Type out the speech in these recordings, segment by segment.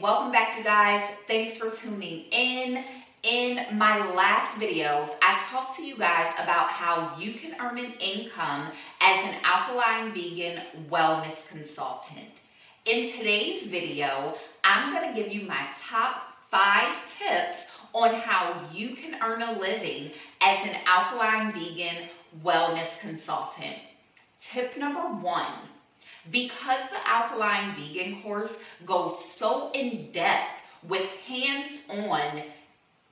welcome back, you guys. Thanks for tuning in. In my last videos, I talked to you guys about how you can earn an income as an alkaline vegan wellness consultant. In today's video, I'm going to give you my top 5 tips on how you can earn a living as an alkaline vegan wellness consultant. Tip number 1. Because the Alkaline Vegan course goes so in depth with hands-on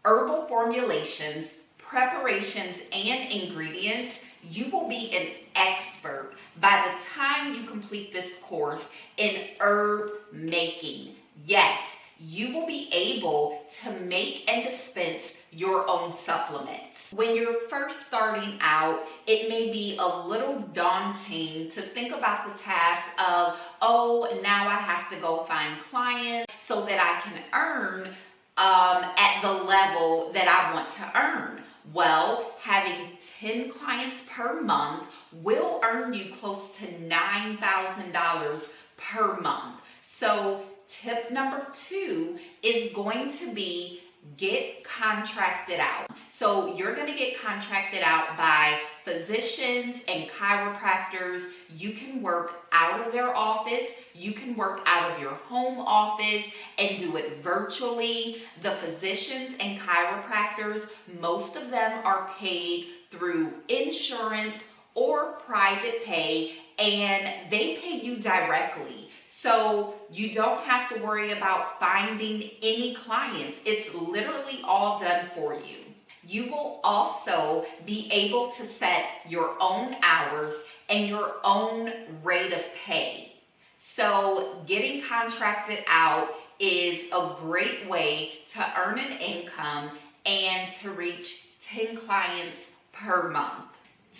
herbal formulations, preparations, and ingredients, you will be an expert by the time you complete this course in herb making. Yes, you will be able to make and dispense your own supplements. When you're first starting out, it may be a little daunting to think about the task of, oh, now I have to go find clients so that I can earn at the level that I want to earn. Well, having 10 clients per month will earn you close to $9,000 per month. So tip number 2 is going to be get contracted out. So you're going to get contracted out by physicians and chiropractors. You can work out of their office. You can work out of your home office and do it virtually. The physicians and chiropractors, most of them are paid through insurance or private pay, and they pay you directly. So you don't have to worry about finding any clients. It's literally all done for you. You will also be able to set your own hours and your own rate of pay. So getting contracted out is a great way to earn an income and to reach 10 clients per month.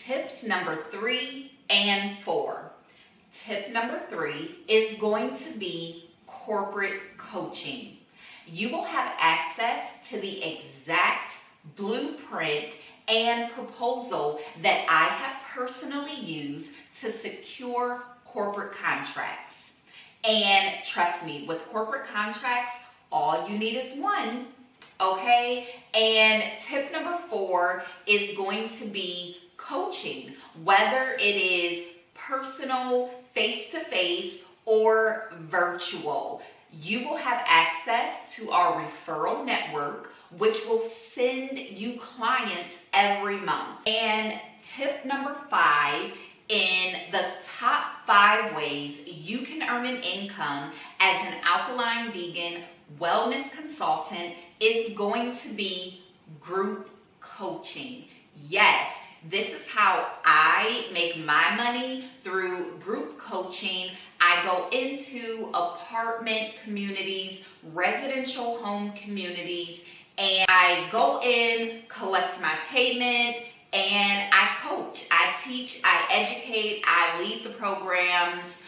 Tips number 3 and 4. Tip number 3 is going to be corporate coaching. You will have access to the exact blueprint and proposal that I have personally used to secure corporate contracts. And trust me, with corporate contracts, all you need is one, okay? And tip number 4 is going to be coaching, whether it is personal, face-to-face, or virtual. You will have access to our referral network, which will send you clients every month. And tip number 5, in the top 5 ways you can earn an income as an alkaline vegan wellness consultant, is going to be group coaching. Yes, this is how I make my money, through group coaching. I go into apartment communities, residential home communities, and I go in, collect my payment, and I coach. I teach, I educate, I lead the programs.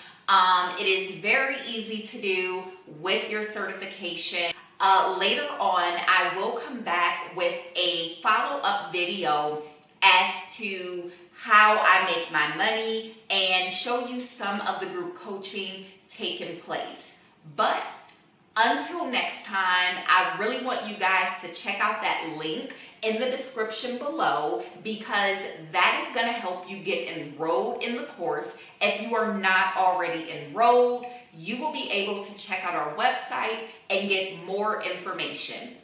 It is very easy to do with your certification. Later on, I will come back with a follow-up video as to how I make my money and show you some of the group coaching taking place. But until next time, I really want you guys to check out that link in the description below, because that is going to help you get enrolled in the course. If you are not already enrolled, you will be able to check out our website and get more information.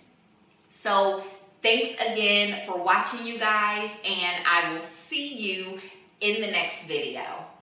So thanks again for watching, you guys, and I will see you in the next video.